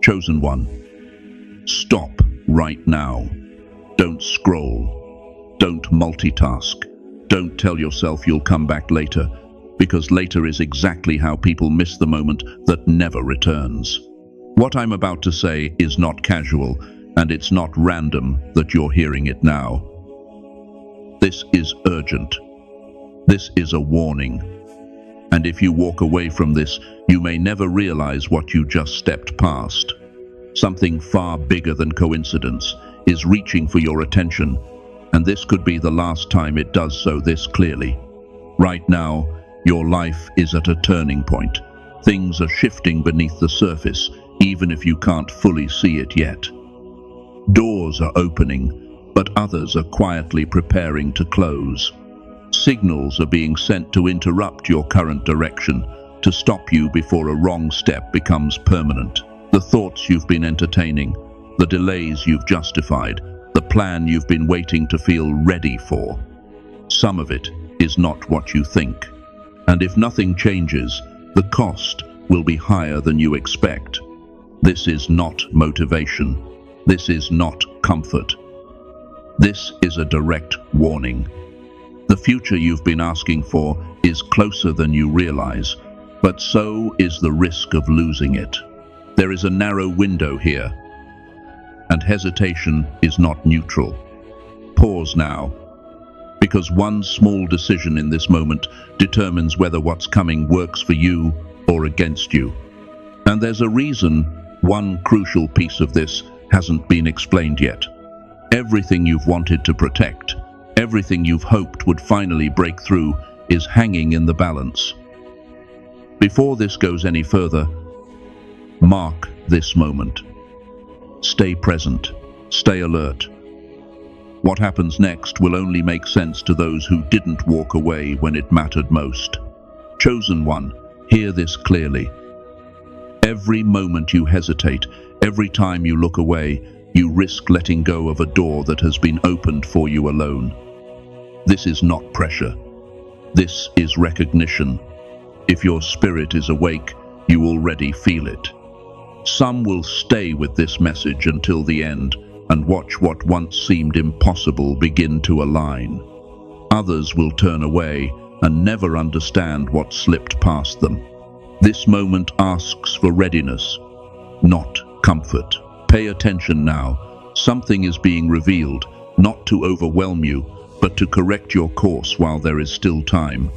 Chosen one, stop right now. Don't scroll. Don't multitask. Don't tell yourself you'll come back later, because later is exactly how people miss the moment that never returns. What I'm about to say is not casual, and it's not random that you're hearing it now. This is urgent. This is a warning. And if you walk away from this, you may never realize what you just stepped past. Something far bigger than coincidence is reaching for your attention, and this could be the last time it does so this clearly. Right now, your life is at a turning point. Things are shifting beneath the surface, even if you can't fully see it yet. Doors are opening, but others are quietly preparing to close. Signals are being sent to interrupt your current direction, to stop you before a wrong step becomes permanent. The thoughts you've been entertaining, the delays you've justified, the plan you've been waiting to feel ready for. Some of it is not what you think. And if nothing changes, the cost will be higher than you expect. This is not motivation. This is not comfort. This is a direct warning. The future you've been asking for is closer than you realize, but so is the risk of losing it. There is a narrow window here, and hesitation is not neutral. Pause now, because one small decision in this moment determines whether what's coming works for you or against you. And there's a reason one crucial piece of this hasn't been explained yet. Everything you've wanted to protect, everything you've hoped would finally break through, is hanging in the balance. Before this goes any further, mark this moment. Stay present. Stay alert. What happens next will only make sense to those who didn't walk away when it mattered most. Chosen one, hear this clearly. Every moment you hesitate, every time you look away, you risk letting go of a door that has been opened for you alone. This is not pressure. This is recognition. If your spirit is awake, you already feel it. Some will stay with this message until the end and watch what once seemed impossible begin to align. Others will turn away and never understand what slipped past them. This moment asks for readiness, not comfort. Pay attention now. Something is being revealed, not to overwhelm you, but to correct your course while there is still time.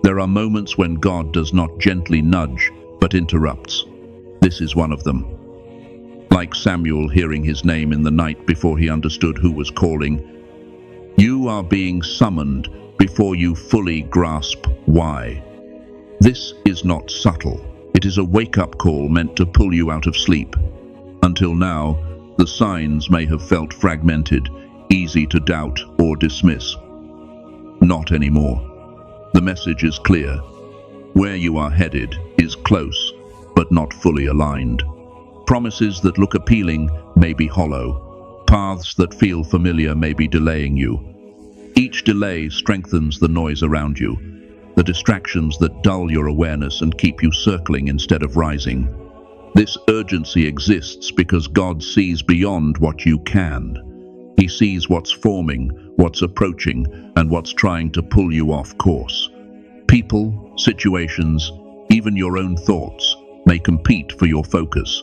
There are moments when God does not gently nudge, but interrupts. This is one of them. Like Samuel hearing his name in the night before he understood who was calling, you are being summoned before you fully grasp why. This is not subtle. It is a wake-up call meant to pull you out of sleep. Until now, the signs may have felt fragmented, easy to doubt or dismiss. Not anymore. The message is clear. Where you are headed is close, but not fully aligned. Promises that look appealing may be hollow. Paths that feel familiar may be delaying you. Each delay strengthens the noise around you, the distractions that dull your awareness and keep you circling instead of rising. This urgency exists because God sees beyond what you can. He sees what's forming, what's approaching, and what's trying to pull you off course. People, situations, even your own thoughts may compete for your focus.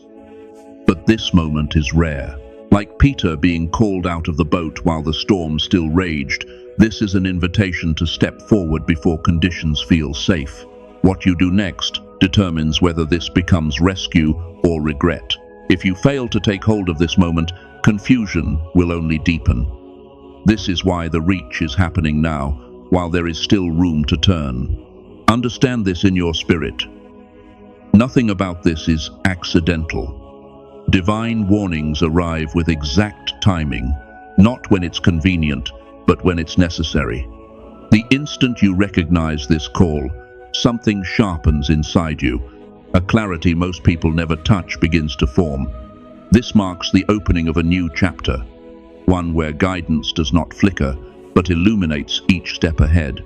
But this moment is rare. Like Peter being called out of the boat while the storm still raged, this is an invitation to step forward before conditions feel safe. What you do next determines whether this becomes rescue or regret. If you fail to take hold of this moment, confusion will only deepen. This is why the reach is happening now, while there is still room to turn. Understand this in your spirit. Nothing about this is accidental. Divine warnings arrive with exact timing, not when it's convenient, but when it's necessary. The instant you recognize this call, something sharpens inside you. A clarity most people never touch begins to form. This marks the opening of a new chapter, one where guidance does not flicker, but illuminates each step ahead.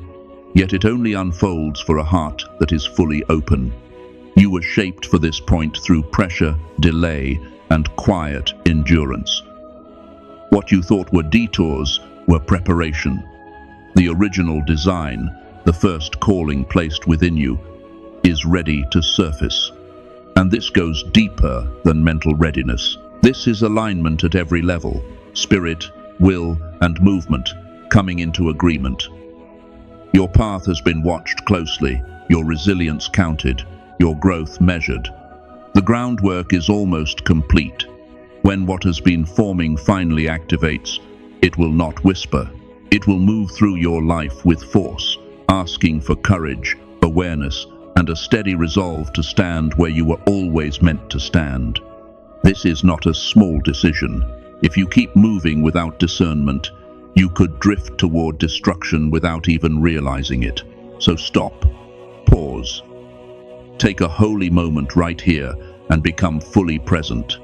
Yet it only unfolds for a heart that is fully open. You were shaped for this point through pressure, delay, and quiet endurance. What you thought were detours were preparation. The original design, the first calling placed within you, is ready to surface. And this goes deeper than mental readiness. This is alignment at every level: spirit, will, and movement coming into agreement. Your path has been watched closely, your resilience counted, your growth measured. The groundwork is almost complete. When what has been forming finally activates, it will not whisper. It will move through your life with force, asking for courage, awareness, and a steady resolve to stand where you were always meant to stand. This is not a small decision. If you keep moving without discernment, you could drift toward destruction without even realizing it. So stop, pause, take a holy moment right here and become fully present.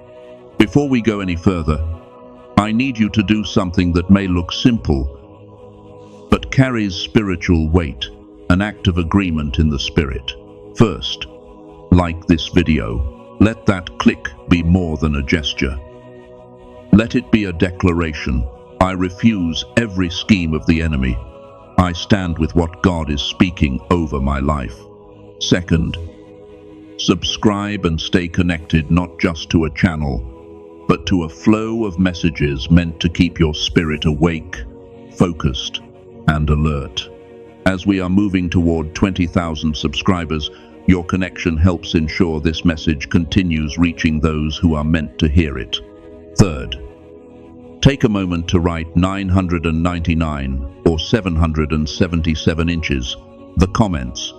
Before we go any further, I need you to do something that may look simple, but carries spiritual weight, an act of agreement in the spirit. First, like this video. Let that click be more than a gesture. Let it be a declaration. I refuse every scheme of the enemy. I stand with what God is speaking over my life. Second, subscribe and stay connected not just to a channel, but to a flow of messages meant to keep your spirit awake, focused, and alert. As we are moving toward 20,000 subscribers, your connection helps ensure this message continues reaching those who are meant to hear it. Third, take a moment to write 999 or 777 inches, the comments,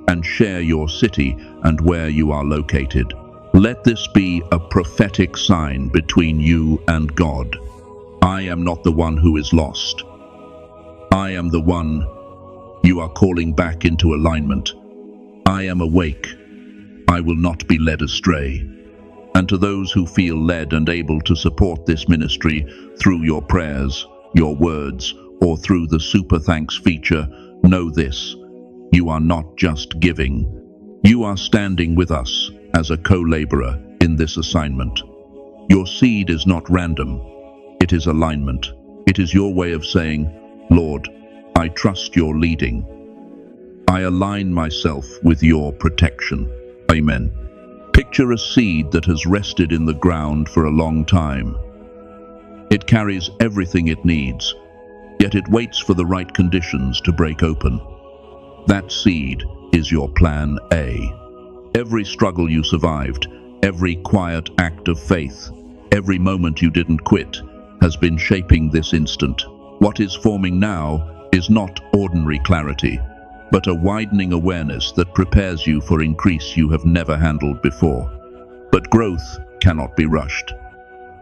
and share your city and where you are located. Let this be a prophetic sign between you and God. I am not the one who is lost. I am the one you are calling back into alignment. I am awake. I will not be led astray. And to those who feel led and able to support this ministry through your prayers, your words, or through the Super Thanks feature, know this: you are not just giving. You are standing with us as a co-laborer in this assignment. Your seed is not random. It is alignment. It is your way of saying, Lord, I trust your leading. I align myself with your protection. Amen. Picture a seed that has rested in the ground for a long time. It carries everything it needs, yet it waits for the right conditions to break open. That seed is your plan A. Every struggle you survived, every quiet act of faith, every moment you didn't quit, has been shaping this instant. What is forming now is not ordinary clarity, but a widening awareness that prepares you for increase you have never handled before. But growth cannot be rushed.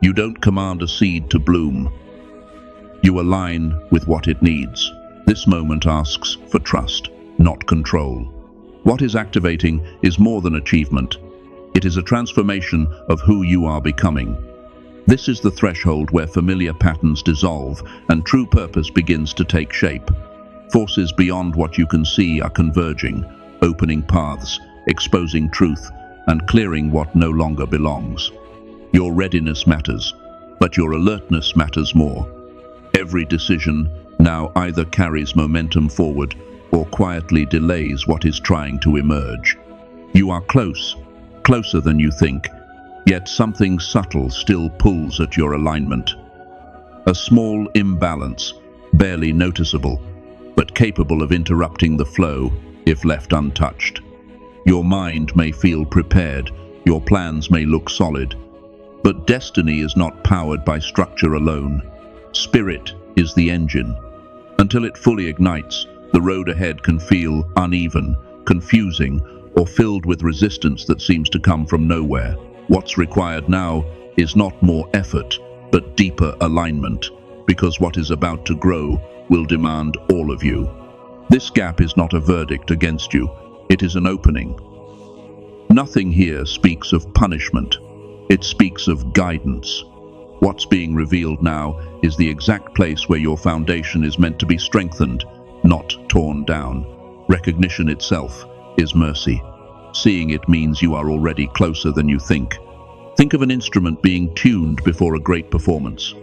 You don't command a seed to bloom. You align with what it needs. This moment asks for trust, not control. What is activating is more than achievement. It is a transformation of who you are becoming. This is the threshold where familiar patterns dissolve and true purpose begins to take shape. Forces beyond what you can see are converging, opening paths, exposing truth, and clearing what no longer belongs. Your readiness matters, but your alertness matters more. Every decision now either carries momentum forward or quietly delays what is trying to emerge. You are close, closer than you think, yet something subtle still pulls at your alignment. A small imbalance, barely noticeable, but capable of interrupting the flow if left untouched. Your mind may feel prepared, your plans may look solid, but destiny is not powered by structure alone. Spirit is the engine. Until it fully ignites, the road ahead can feel uneven, confusing, or filled with resistance that seems to come from nowhere. What's required now is not more effort, but deeper alignment, because what is about to grow will demand all of you. This gap is not a verdict against you, it is an opening. Nothing here speaks of punishment, it speaks of guidance. What's being revealed now is the exact place where your foundation is meant to be strengthened, not torn down. Recognition itself is mercy. Seeing it means you are already closer than you think. Think of an instrument being tuned before a great performance.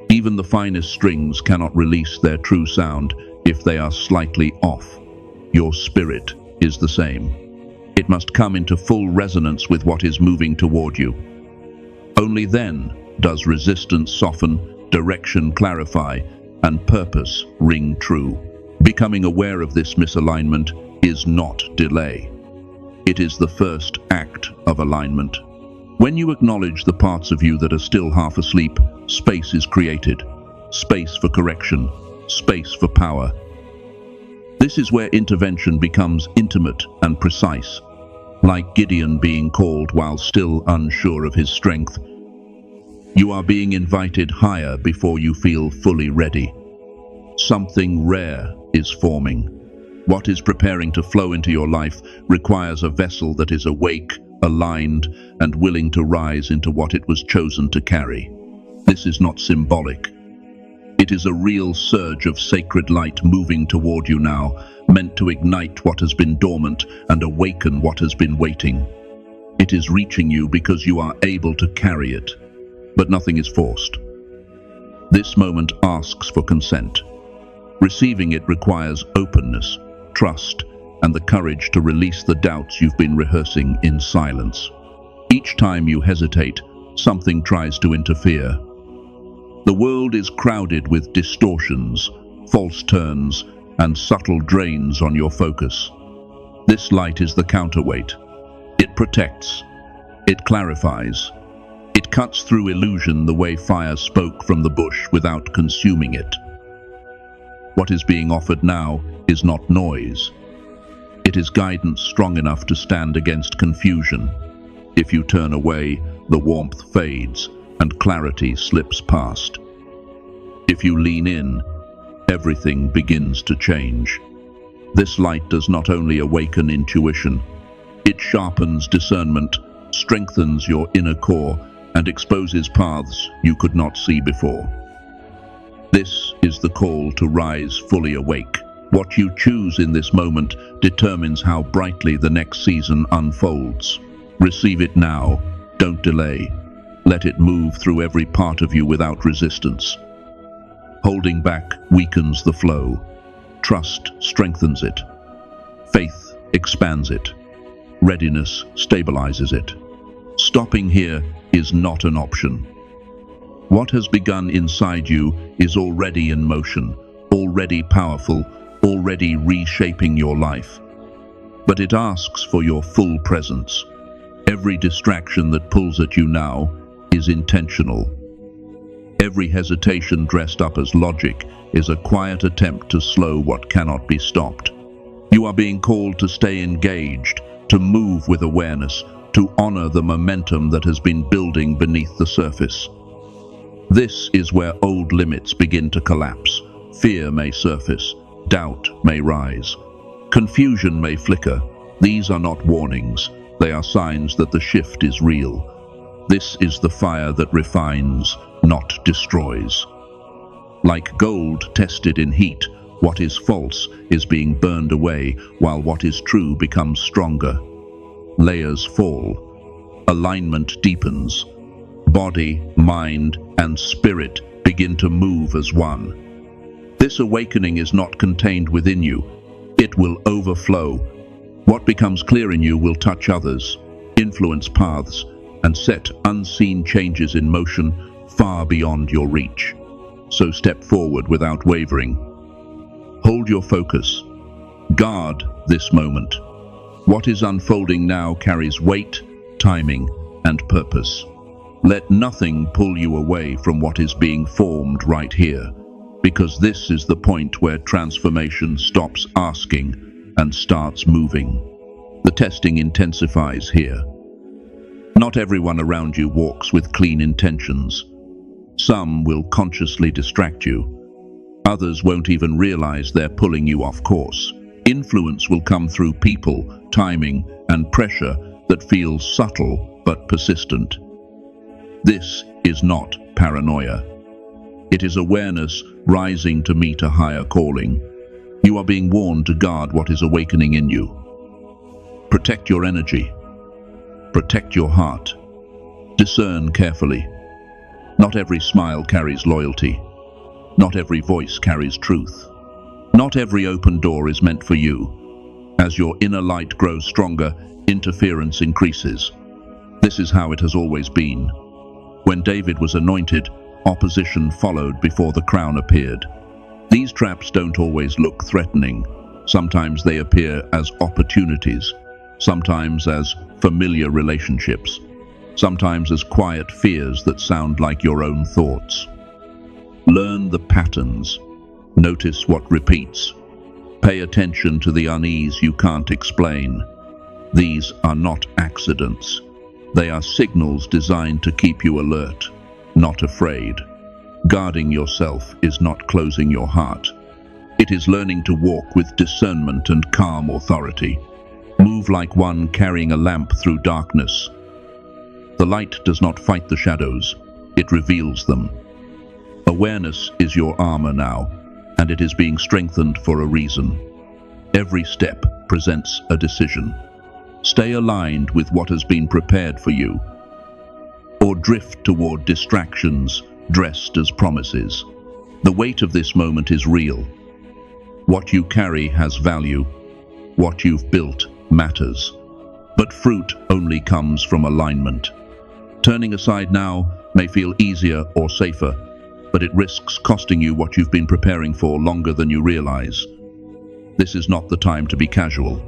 Even the finest strings cannot release their true sound if they are slightly off. Your spirit is the same. It must come into full resonance with what is moving toward you. Only then does resistance soften, direction clarify, and purpose ring true. Becoming aware of this misalignment is not delay. It is the first act of alignment. When you acknowledge the parts of you that are still half asleep, space is created. Space for correction, space for power. This is where intervention becomes intimate and precise. Like Gideon being called while still unsure of his strength, you are being invited higher before you feel fully ready. Something rare is forming. What is preparing to flow into your life requires a vessel that is awake, aligned, and willing to rise into what it was chosen to carry. This is not symbolic. It is a real surge of sacred light moving toward you now, meant to ignite what has been dormant and awaken what has been waiting. It is reaching you because you are able to carry it, but nothing is forced. This moment asks for consent. Receiving it requires openness, trust, and the courage to release the doubts you've been rehearsing in silence. Each time you hesitate, something tries to interfere. The world is crowded with distortions, false turns, and subtle drains on your focus. This light is the counterweight. It protects. It clarifies. It cuts through illusion the way fire spoke from the bush without consuming it. What is being offered now is not noise. It is guidance strong enough to stand against confusion. If you turn away, the warmth fades and clarity slips past. If you lean in, everything begins to change. This light does not only awaken intuition, it sharpens discernment, strengthens your inner core, and exposes paths you could not see before. This is the call to rise fully awake. What you choose in this moment determines how brightly the next season unfolds. Receive it now. Don't delay. Let it move through every part of you without resistance. Holding back weakens the flow. Trust strengthens it. Faith expands it. Readiness stabilizes it. Stopping here is not an option. What has begun inside you is already in motion, already powerful, already reshaping your life. But it asks for your full presence. Every distraction that pulls at you now is intentional. Every hesitation dressed up as logic is a quiet attempt to slow what cannot be stopped. You are being called to stay engaged, to move with awareness, to honor the momentum that has been building beneath the surface. This is where old limits begin to collapse. Fear may surface, doubt may rise, confusion may flicker. These are not warnings, they are signs that the shift is real. This is the fire that refines, not destroys. Like gold tested in heat, what is false is being burned away while what is true becomes stronger. Layers fall, alignment deepens. Body, mind, and spirit begin to move as one. This awakening is not contained within you. It will overflow. What becomes clear in you will touch others, influence paths, and set unseen changes in motion far beyond your reach. So step forward without wavering. Hold your focus. Guard this moment. What is unfolding now carries weight, timing, and purpose. Let nothing pull you away from what is being formed right here, because this is the point where transformation stops asking and starts moving. The testing intensifies here. Not everyone around you walks with clean intentions. Some will consciously distract you. Others won't even realize they're pulling you off course. Influence will come through people, timing, and pressure that feels subtle but persistent. This is not paranoia. It is awareness rising to meet a higher calling. You are being warned to guard what is awakening in you. Protect your energy. Protect your heart. Discern carefully. Not every smile carries loyalty. Not every voice carries truth. Not every open door is meant for you. As your inner light grows stronger, interference increases. This is how it has always been. When David was anointed, opposition followed before the crown appeared. These traps don't always look threatening. Sometimes they appear as opportunities, sometimes as familiar relationships, sometimes as quiet fears that sound like your own thoughts. Learn the patterns. Notice what repeats. Pay attention to the unease you can't explain. These are not accidents. They are signals designed to keep you alert, not afraid. Guarding yourself is not closing your heart. It is learning to walk with discernment and calm authority. Move like one carrying a lamp through darkness. The light does not fight the shadows, it reveals them. Awareness is your armor now, and it is being strengthened for a reason. Every step presents a decision. Stay aligned with what has been prepared for you, or drift toward distractions dressed as promises. The weight of this moment is real. What you carry has value. What you've built matters. But fruit only comes from alignment. Turning aside now may feel easier or safer, but it risks costing you what you've been preparing for longer than you realize. This is not the time to be casual.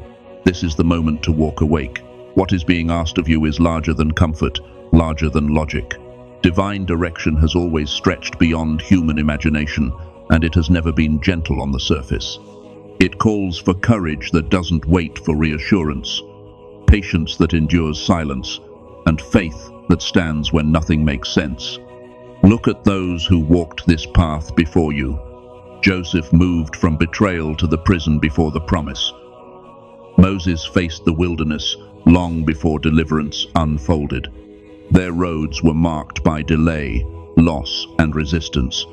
This is the moment to walk awake. What is being asked of you is larger than comfort, larger than logic. Divine direction has always stretched beyond human imagination, and it has never been gentle on the surface. It calls for courage that doesn't wait for reassurance, patience that endures silence, and faith that stands when nothing makes sense. Look at those who walked this path before you. Joseph moved from betrayal to the prison before the promise. Moses faced the wilderness long before deliverance unfolded. Their roads were marked by delay, loss, and resistance.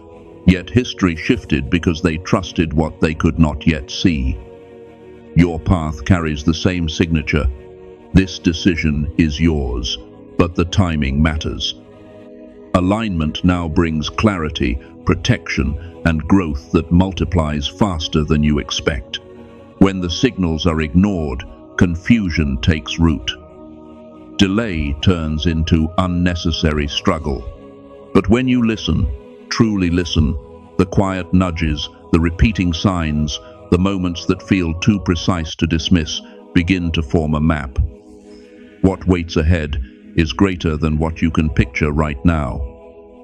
Yet history shifted because they trusted what they could not yet see. Your path carries the same signature. This decision is yours, but the timing matters. Alignment now brings clarity, protection, and growth that multiplies faster than you expect. When the signals are ignored, confusion takes root. Delay turns into unnecessary struggle. But when you listen, truly listen, the quiet nudges, the repeating signs, the moments that feel too precise to dismiss, begin to form a map. What waits ahead is greater than what you can picture right now.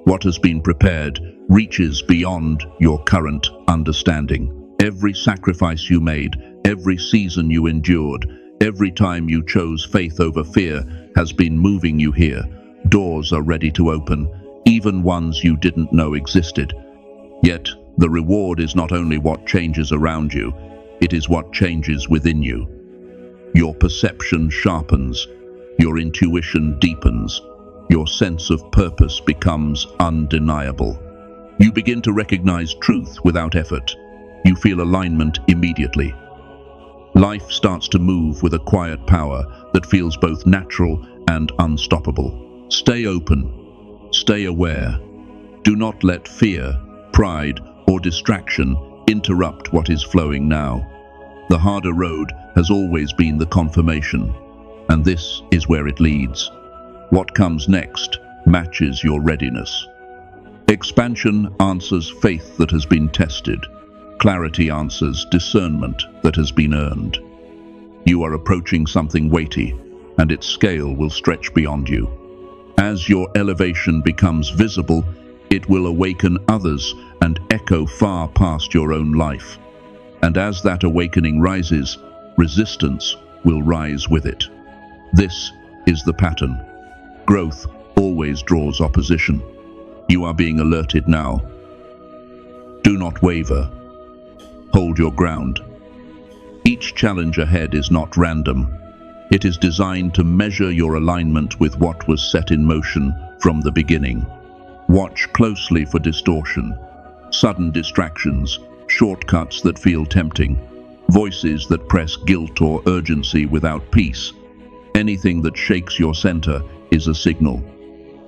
What has been prepared reaches beyond your current understanding. Every sacrifice you made, every season you endured, every time you chose faith over fear has been moving you here. Doors are ready to open, even ones you didn't know existed. Yet, the reward is not only what changes around you, it is what changes within you. Your perception sharpens, your intuition deepens, your sense of purpose becomes undeniable. You begin to recognize truth without effort. You feel alignment immediately. Life starts to move with a quiet power that feels both natural and unstoppable. Stay open. Stay aware. Do not let fear, pride, or distraction interrupt what is flowing now. The harder road has always been the confirmation, and this is where it leads. What comes next matches your readiness. Expansion answers faith that has been tested. Clarity answers discernment that has been earned. You are approaching something weighty, and its scale will stretch beyond you. As your elevation becomes visible, it will awaken others and echo far past your own life. And as that awakening rises, resistance will rise with it. This is the pattern. Growth always draws opposition. You are being alerted now. Do not waver. Hold your ground. Each challenge ahead is not random. It is designed to measure your alignment with what was set in motion from the beginning. Watch closely for distortion, sudden distractions, shortcuts that feel tempting, voices that press guilt or urgency without peace. Anything that shakes your center is a signal.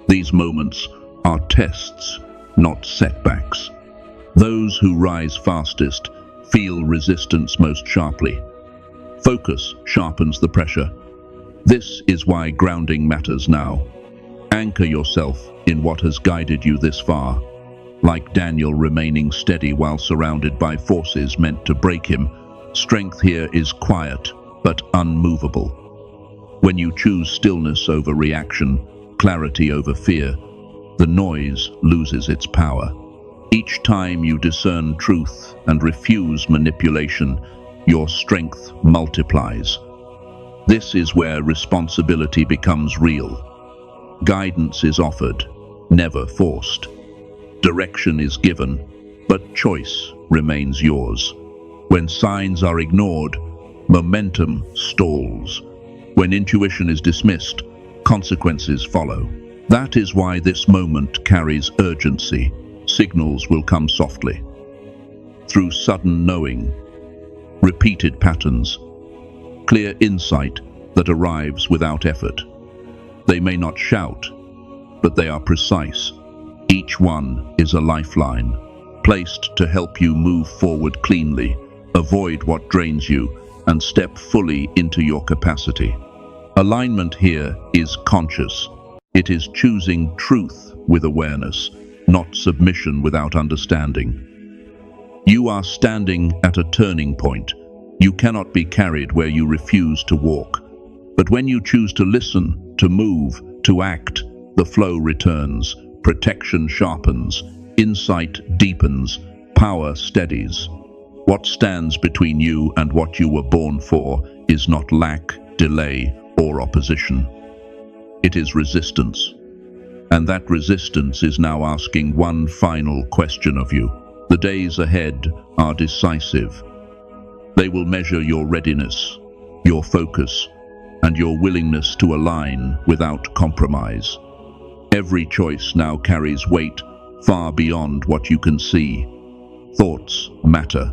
These moments are tests, not setbacks. Those who rise fastest feel resistance most sharply. Focus sharpens the pressure. This is why grounding matters now. Anchor yourself in what has guided you this far. Like Daniel remaining steady while surrounded by forces meant to break him, strength here is quiet but unmovable. When you choose stillness over reaction, clarity over fear, the noise loses its power. Each time you discern truth and refuse manipulation, your strength multiplies. This is where responsibility becomes real. Guidance is offered, never forced. Direction is given, but choice remains yours. When signs are ignored, momentum stalls. When intuition is dismissed, consequences follow. That is why this moment carries urgency. Signals will come softly. Through sudden knowing, repeated patterns, clear insight that arrives without effort. They may not shout, but they are precise. Each one is a lifeline, placed to help you move forward cleanly, avoid what drains you, and step fully into your capacity. Alignment here is conscious. It is choosing truth with awareness, not submission without understanding. You are standing at a turning point. You cannot be carried where you refuse to walk. But when you choose to listen, to move, to act, the flow returns, protection sharpens, insight deepens, power steadies. What stands between you and what you were born for is not lack, delay, or opposition. It is resistance. And that resistance is now asking one final question of you. The days ahead are decisive. They will measure your readiness, your focus, and your willingness to align without compromise. Every choice now carries weight far beyond what you can see. Thoughts matter.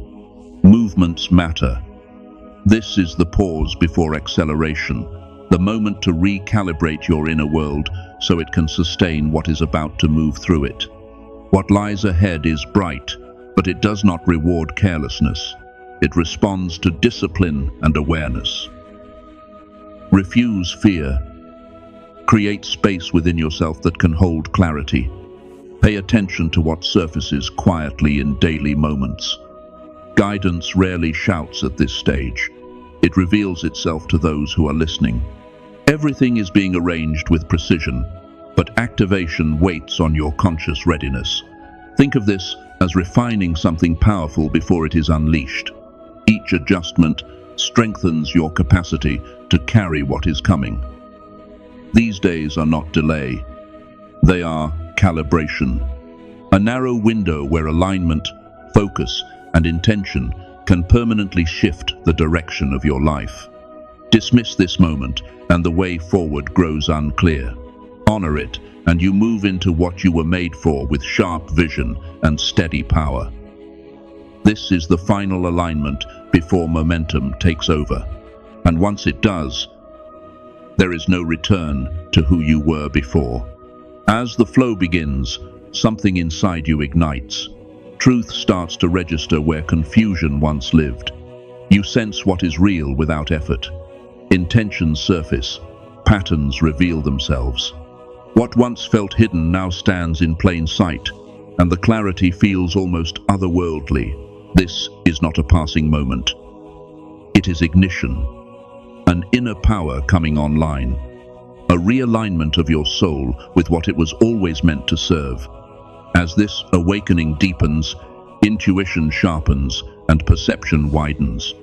Movements matter. This is the pause before acceleration, the moment to recalibrate your inner world so it can sustain what is about to move through it. What lies ahead is bright, but it does not reward carelessness. It responds to discipline and awareness. Refuse fear. Create space within yourself that can hold clarity. Pay attention to what surfaces quietly in daily moments. Guidance rarely shouts at this stage. It reveals itself to those who are listening. Everything is being arranged with precision, but activation waits on your conscious readiness. Think of this as refining something powerful before it is unleashed. Each adjustment strengthens your capacity to carry what is coming. These days are not delay. They are calibration. A narrow window where alignment, focus, and intention can permanently shift the direction of your life. Dismiss this moment, and the way forward grows unclear. Honor it, and you move into what you were made for with sharp vision and steady power. This is the final alignment before momentum takes over. And once it does, there is no return to who you were before. As the flow begins, something inside you ignites. Truth starts to register where confusion once lived. You sense what is real without effort. Intentions surface, patterns reveal themselves. What once felt hidden now stands in plain sight, and the clarity feels almost otherworldly. This is not a passing moment. It is ignition, an inner power coming online, a realignment of your soul with what it was always meant to serve. As this awakening deepens, intuition sharpens and perception widens.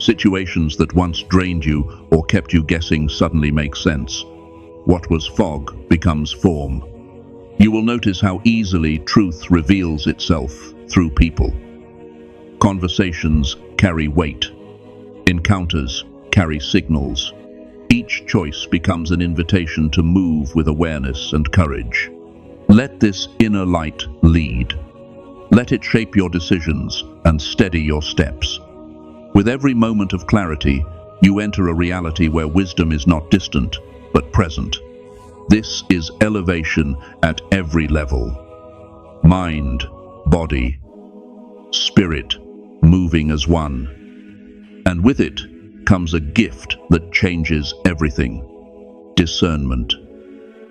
Situations that once drained you or kept you guessing suddenly make sense. What was fog becomes form. You will notice how easily truth reveals itself through people. Conversations carry weight. Encounters carry signals. Each choice becomes an invitation to move with awareness and courage. Let this inner light lead. Let it shape your decisions and steady your steps. With every moment of clarity, you enter a reality where wisdom is not distant, but present. This is elevation at every level. Mind, body, spirit moving as one. And with it comes a gift that changes everything. Discernment.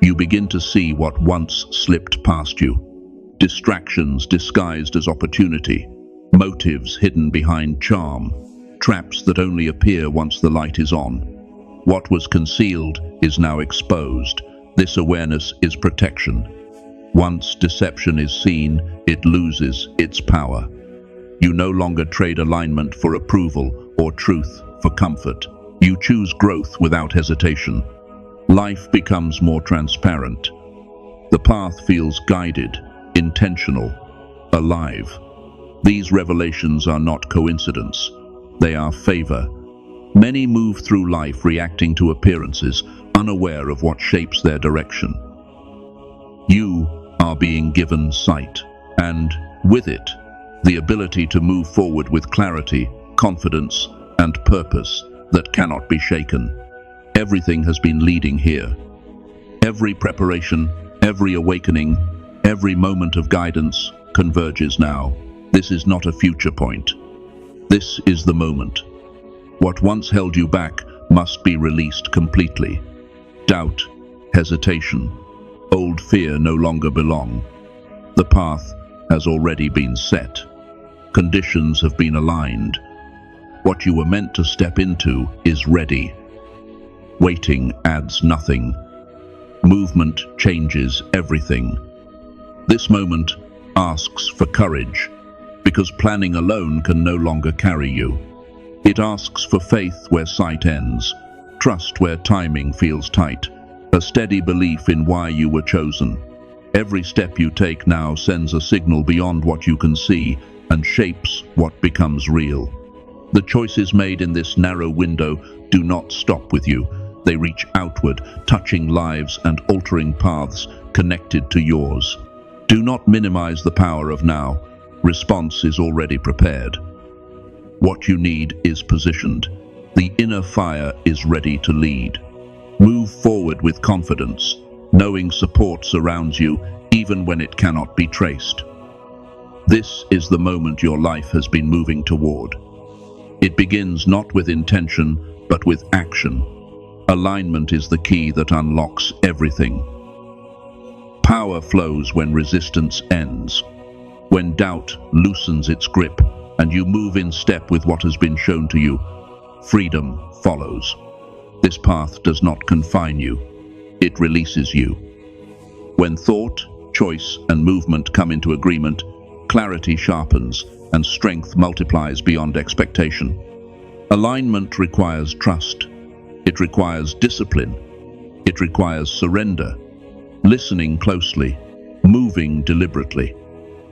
You begin to see what once slipped past you. Distractions disguised as opportunity. Motives hidden behind charm. Traps that only appear once the light is on. What was concealed is now exposed. This awareness is protection. Once deception is seen, it loses its power. You no longer trade alignment for approval or truth for comfort. You choose growth without hesitation. Life becomes more transparent. The path feels guided, intentional, alive. These revelations are not coincidence. They are favor. Many move through life reacting to appearances, unaware of what shapes their direction. You are being given sight, and with it, the ability to move forward with clarity, confidence, and purpose that cannot be shaken. Everything has been leading here. Every preparation, every awakening, every moment of guidance converges now. This is not a future point. This is the moment. What once held you back must be released completely. Doubt, hesitation, old fear no longer belong. The path has already been set. Conditions have been aligned. What you were meant to step into is ready. Waiting adds nothing. Movement changes everything. This moment asks for courage, because planning alone can no longer carry you. It asks for faith where sight ends, trust where timing feels tight, a steady belief in why you were chosen. Every step you take now sends a signal beyond what you can see and shapes what becomes real. The choices made in this narrow window do not stop with you. They reach outward, touching lives and altering paths connected to yours. Do not minimize the power of now. Response is already prepared. What you need is positioned. The inner fire is ready to lead. Move forward with confidence, knowing support surrounds you even when it cannot be traced. This is the moment your life has been moving toward. It begins not with intention, but with action. Alignment is the key that unlocks everything. Power flows when resistance ends, when doubt loosens its grip, and you move in step with what has been shown to you. Freedom follows. This path does not confine you. It releases you. When thought, choice, and movement come into agreement, clarity sharpens and strength multiplies beyond expectation. Alignment requires trust. It requires discipline. It requires surrender, listening closely, moving deliberately,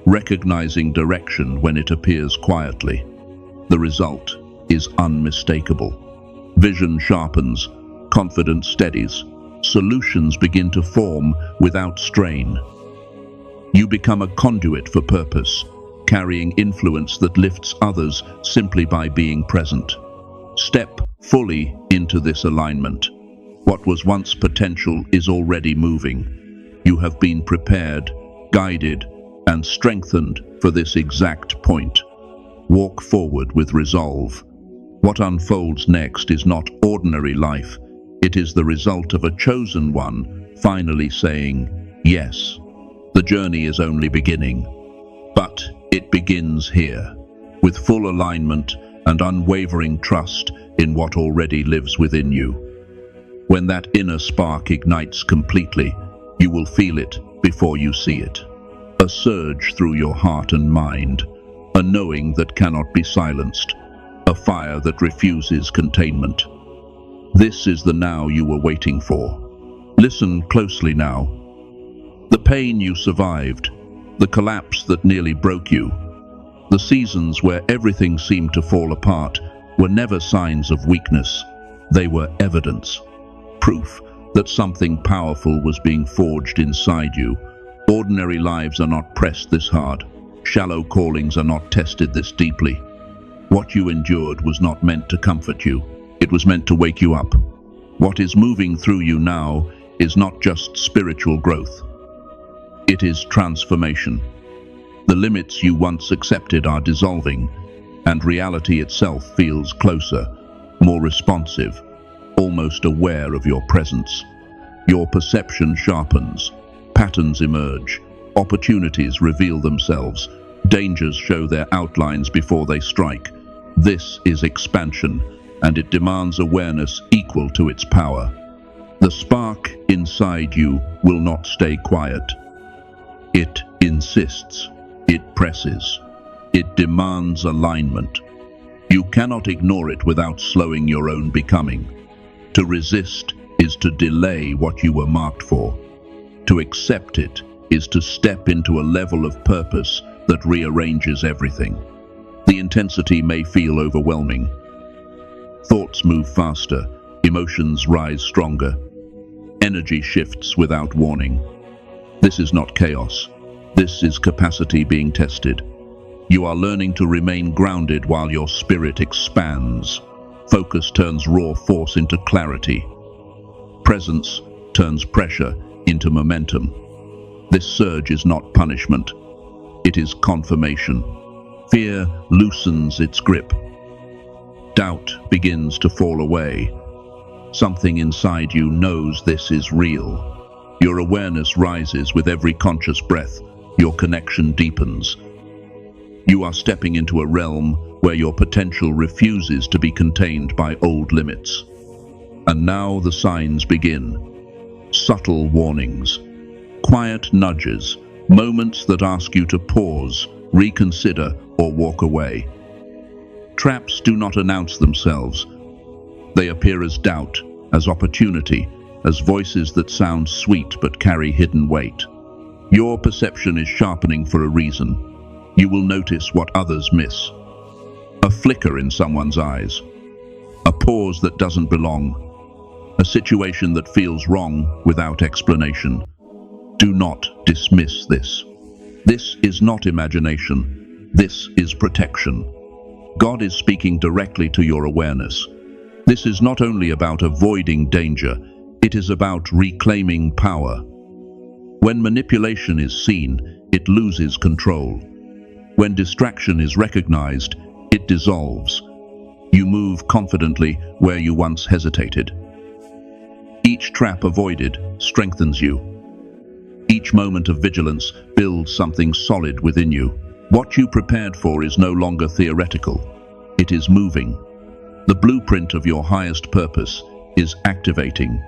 recognizing direction when it appears quietly. The result is unmistakable. Vision sharpens, confidence steadies, solutions begin to form without strain. You become a conduit for purpose, carrying influence that lifts others simply by being present. Step fully into this alignment. What was once potential is already moving. You have been prepared, guided, and strengthened for this exact point. Walk forward with resolve. What unfolds next is not ordinary life. It is the result of a chosen one finally saying, yes. The journey is only beginning, but it begins here, with full alignment and unwavering trust in what already lives within you. When that inner spark ignites completely, you will feel it before you see it. A surge through your heart and mind, a knowing that cannot be silenced, a fire that refuses containment. This is the now you were waiting for. Listen closely now. The pain you survived, the collapse that nearly broke you, the seasons where everything seemed to fall apart were never signs of weakness. They were evidence, proof that something powerful was being forged inside you. Ordinary lives are not pressed this hard. Shallow callings are not tested this deeply. What you endured was not meant to comfort you. It was meant to wake you up. What is moving through you now is not just spiritual growth. It is transformation. The limits you once accepted are dissolving, and reality itself feels closer, more responsive, almost aware of your presence. Your perception sharpens, patterns emerge, opportunities reveal themselves, dangers show their outlines before they strike. This is expansion, and it demands awareness equal to its power. The spark inside you will not stay quiet. It insists, it presses, it demands alignment. You cannot ignore it without slowing your own becoming. To resist is to delay what you were marked for. To accept it is to step into a level of purpose that rearranges everything. The intensity may feel overwhelming. Thoughts move faster, emotions rise stronger. Energy shifts without warning. This is not chaos. This is capacity being tested. You are learning to remain grounded while your spirit expands. Focus turns raw force into clarity. Presence turns pressure into momentum. This surge is not punishment. It is confirmation. Fear loosens its grip. Doubt begins to fall away. Something inside you knows this is real. Your awareness rises with every conscious breath. Your connection deepens. You are stepping into a realm where your potential refuses to be contained by old limits. And now the signs begin. Subtle warnings, quiet nudges, moments that ask you to pause, reconsider, or walk away. Traps do not announce themselves. They appear as doubt, as opportunity, as voices that sound sweet but carry hidden weight. Your perception is sharpening for a reason. You will notice what others miss. A flicker in someone's eyes. A pause that doesn't belong. A situation that feels wrong without explanation. Do not dismiss this. This is not imagination. This is protection. God is speaking directly to your awareness. This is not only about avoiding danger, it is about reclaiming power. When manipulation is seen, it loses control. When distraction is recognized, it dissolves. You move confidently where you once hesitated. Each trap avoided strengthens you. Each moment of vigilance builds something solid within you. What you prepared for is no longer theoretical. It is moving. The blueprint of your highest purpose is activating.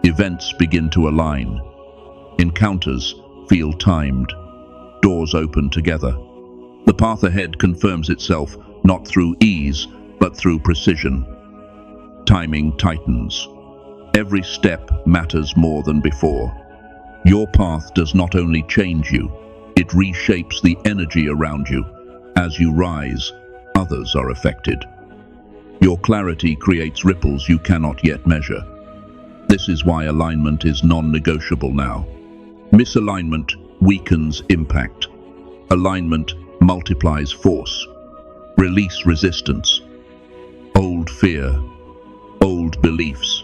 Events begin to align. Encounters feel timed. Doors open together. The path ahead confirms itself not through ease, but through precision. Timing tightens. Every step matters more than before. Your path does not only change you, it reshapes the energy around you. As you rise, others are affected. Your clarity creates ripples you cannot yet measure. This is why alignment is non-negotiable now. Misalignment weakens impact. Alignment multiplies force. Release resistance. Old fear, old beliefs,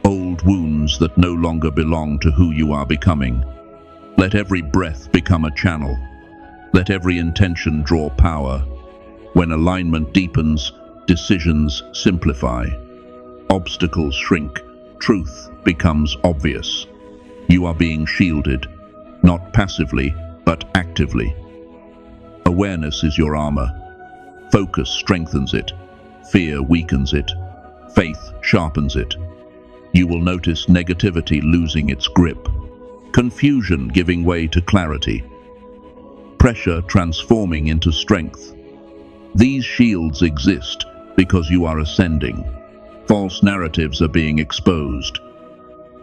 old wounds that no longer belong to who you are becoming. Let every breath become a channel. Let every intention draw power. When alignment deepens, decisions simplify. Obstacles shrink. Truth becomes obvious. You are being shielded, not passively, but actively. Awareness is your armor. Focus strengthens it. Fear weakens it. Faith sharpens it. You will notice negativity losing its grip. Confusion giving way to clarity. Pressure transforming into strength. These shields exist because you are ascending. False narratives are being exposed.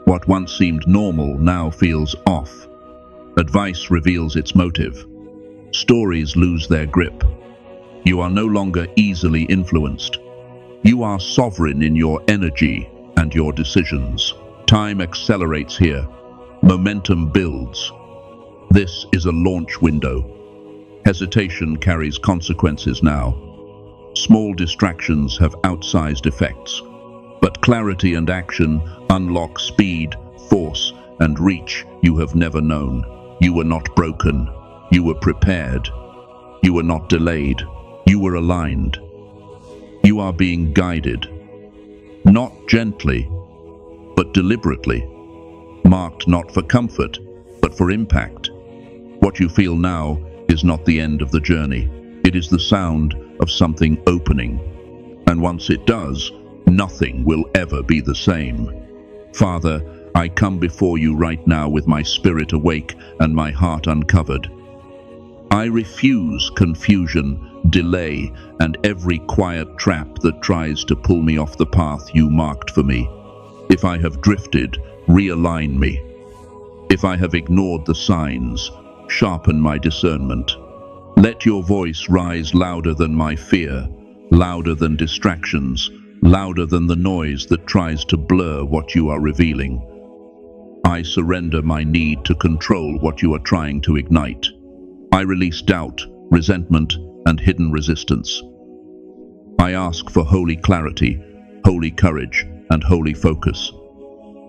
What once seemed normal now feels off. Advice reveals its motive. Stories lose their grip. You are no longer easily influenced. You are sovereign in your energy and your decisions. Time accelerates here. Momentum builds. This is a launch window. Hesitation carries consequences now. Small distractions have outsized effects. But clarity and action unlock speed, force, and reach you have never known. You were not broken. You were prepared. You were not delayed. You were aligned. You are being guided, not gently, but deliberately, marked not for comfort, but for impact. What you feel now is not the end of the journey. It is the sound of something opening. And once it does, nothing will ever be the same. Father, I come before you right now with my spirit awake and my heart uncovered. I refuse confusion, delay, and every quiet trap that tries to pull me off the path you marked for me. If I have drifted, realign me. If I have ignored the signs, sharpen my discernment. Let your voice rise louder than my fear, louder than distractions, louder than the noise that tries to blur what you are revealing. I surrender my need to control what you are trying to ignite. I release doubt, resentment, and hidden resistance. I ask for holy clarity, holy courage, and holy focus.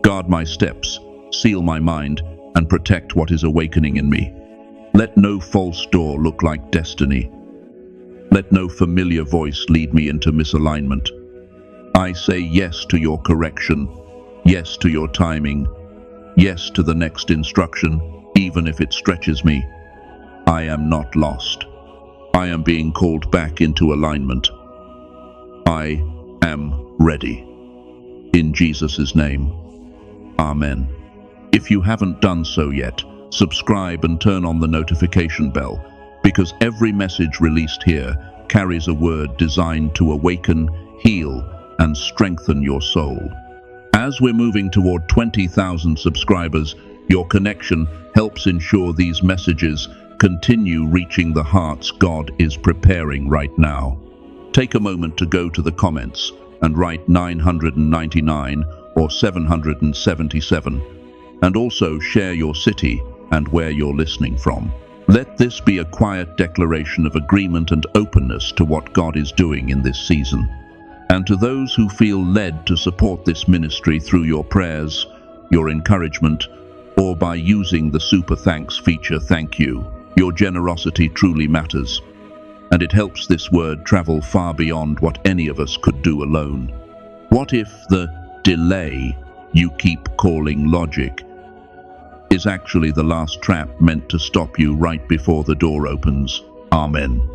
Guard my steps, seal my mind, and protect what is awakening in me. Let no false door look like destiny. Let no familiar voice lead me into misalignment. I say yes to your correction, yes to your timing, yes to the next instruction, even if it stretches me. I am not lost. I am being called back into alignment. I am ready. In Jesus' name, Amen. If you haven't done so yet, subscribe and turn on the notification bell, because every message released here carries a word designed to awaken, heal, and strengthen your soul. As we're moving toward 20,000 subscribers, your connection helps ensure these messages continue reaching the hearts God is preparing right now. Take a moment to go to the comments and write 999 or 777, and also share your city and where you're listening from. Let this be a quiet declaration of agreement and openness to what God is doing in this season. And to those who feel led to support this ministry through your prayers, your encouragement, or by using the Super Thanks feature, thank you. Your generosity truly matters, and it helps this word travel far beyond what any of us could do alone. What if the delay you keep calling logic is actually the last trap meant to stop you right before the door opens? Amen.